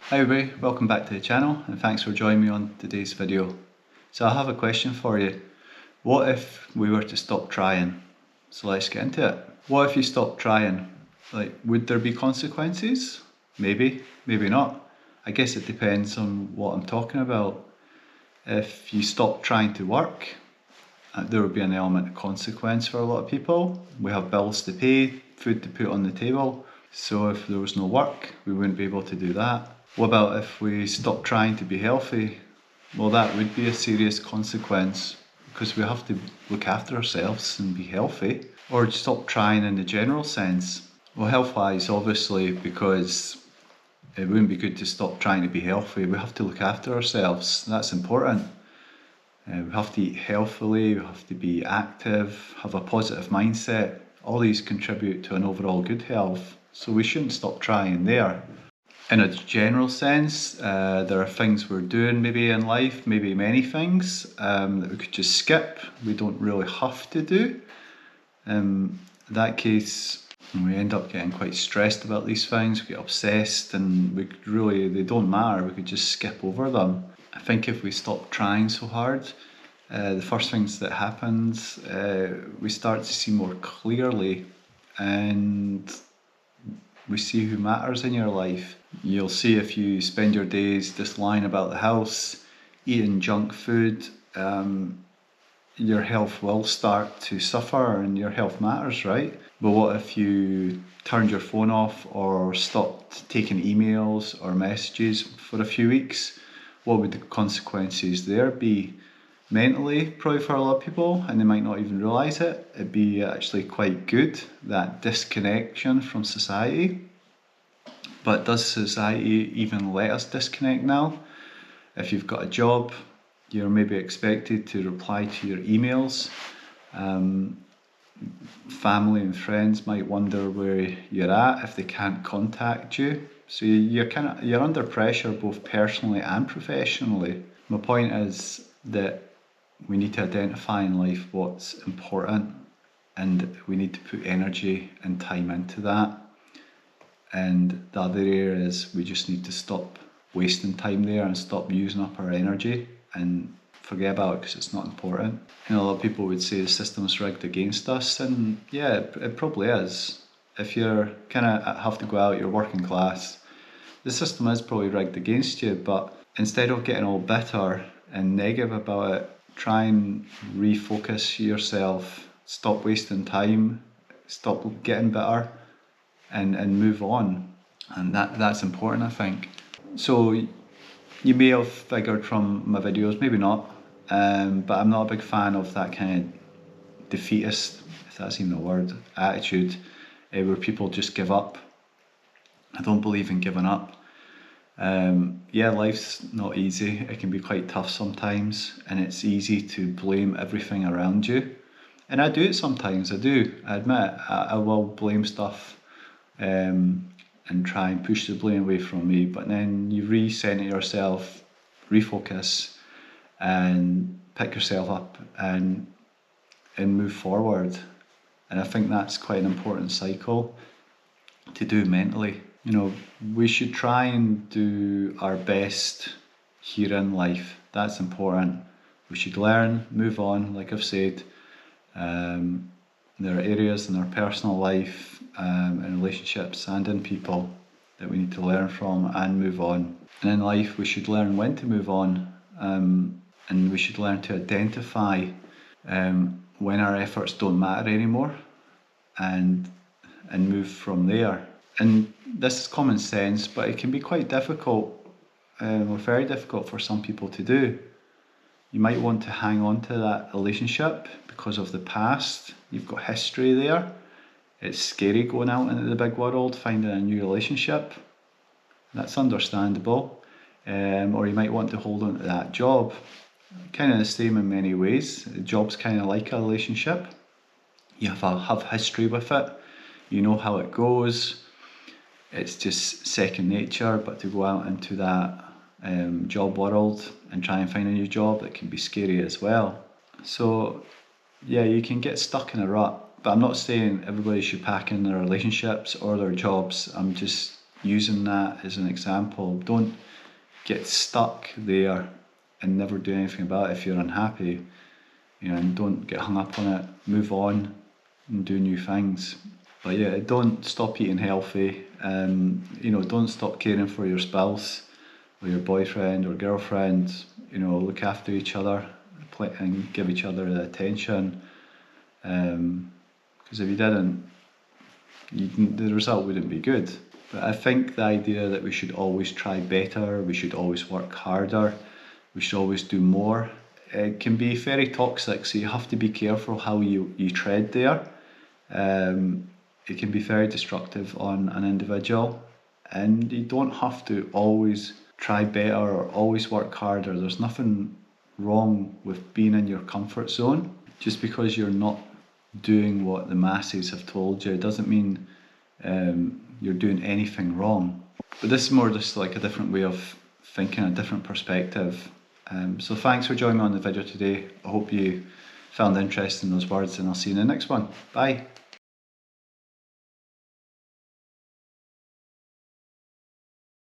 Hi everybody, welcome back to the channel and thanks for joining me on today's video. So I have a question for you. What if we were to stop trying? So let's get into it. What if you stopped trying? Would there be consequences? Maybe, maybe not. I guess it depends on what I'm talking about. If you stop trying to work, there would be an element of consequence for a lot of people. We have bills to pay, food to put on the table. So if there was no work, we wouldn't be able to do that. What about if we stopped trying to be healthy? Well, that would be a serious consequence because we have to look after ourselves and be healthy. Or stop trying in the general sense. Well, health-wise, obviously, because it wouldn't be good to stop trying to be healthy. We have to look after ourselves. That's important. We have to eat healthily, we have to be active, have a positive mindset. All these contribute to an overall good health. So we shouldn't stop trying there. In a general sense, there are things we're doing maybe in life, maybe many things, that we could just skip. We don't really have to do. In that case, we end up getting quite stressed about these things, we get obsessed and they don't matter, we could just skip over them. I think if we stop trying so hard, the first things that happens, we start to see more clearly and we see who matters in your life. You'll see if you spend your days just lying about the house, eating junk food, your health will start to suffer and your health matters, right? But what if you turned your phone off or stopped taking emails or messages for a few weeks? What would the consequences there be? Mentally, probably for a lot of people, and they might not even realise it, it'd be actually quite good, that disconnection from society. But does society even let us disconnect now? If you've got a job, you're maybe expected to reply to your emails. Family and friends might wonder where you're at if they can't contact you. So you're under pressure both personally and professionally. My point is that we need to identify in life what's important and we need to put energy and time into that. And the other area is we just need to stop wasting time there and stop using up our energy and forget about it because it's not important. A lot of people would say the system's rigged against us, and yeah, it probably is. If you're kind of have to go out, you're working class, the system is probably rigged against you, but instead of getting all bitter and negative about it, try and refocus yourself, stop wasting time, stop getting bitter, and move on. And that's important, I think. So you may have figured from my videos, maybe not, but I'm not a big fan of that kind of defeatist, if that's even a word, attitude, where people just give up. I don't believe in giving up. Yeah, life's not easy. It can be quite tough sometimes, and it's easy to blame everything around you. And I do it sometimes, I admit it. I will blame stuff and try and push the blame away from me, but then you recenter yourself, refocus, and pick yourself up and move forward. And I think that's quite an important cycle to do mentally. We should try and do our best here in life. That's important. We should learn, move on, like I've said. There are areas in our personal life, in relationships and in people that we need to learn from and move on. And in life we should learn when to move on, and we should learn to identify when our efforts don't matter anymore and move from there. And this is common sense, but it can be quite difficult, or very difficult for some people to do. You might want to hang on to that relationship because of the past. You've got history there. It's scary going out into the big world, finding a new relationship. That's understandable. Or you might want to hold on to that job. Kind of the same in many ways. The job's kind of like a relationship. You have history with it. You know how it goes. It's just second nature, but to go out into that job world and try and find a new job, that can be scary as well. So yeah, you can get stuck in a rut, but I'm not saying everybody should pack in their relationships or their jobs. I'm just using that as an example. Don't get stuck there and never do anything about it if you're unhappy. And don't get hung up on it. Move on and do new things. But yeah, don't stop eating healthy. Don't stop caring for your spouse or your boyfriend or girlfriend. Look after each other and give each other the attention. Because if you didn't, the result wouldn't be good. But I think the idea that we should always try better, we should always work harder, we should always do more, it can be very toxic, so you have to be careful how you tread there. It can be very destructive on an individual, and you don't have to always try better or always work harder. There's nothing wrong with being in your comfort zone. Just because you're not doing what the masses have told you doesn't mean you're doing anything wrong. But this is more just like a different way of thinking, a different perspective. So thanks for joining me on the video today. I hope you found interest in those words, and I'll see you in the next one. Bye.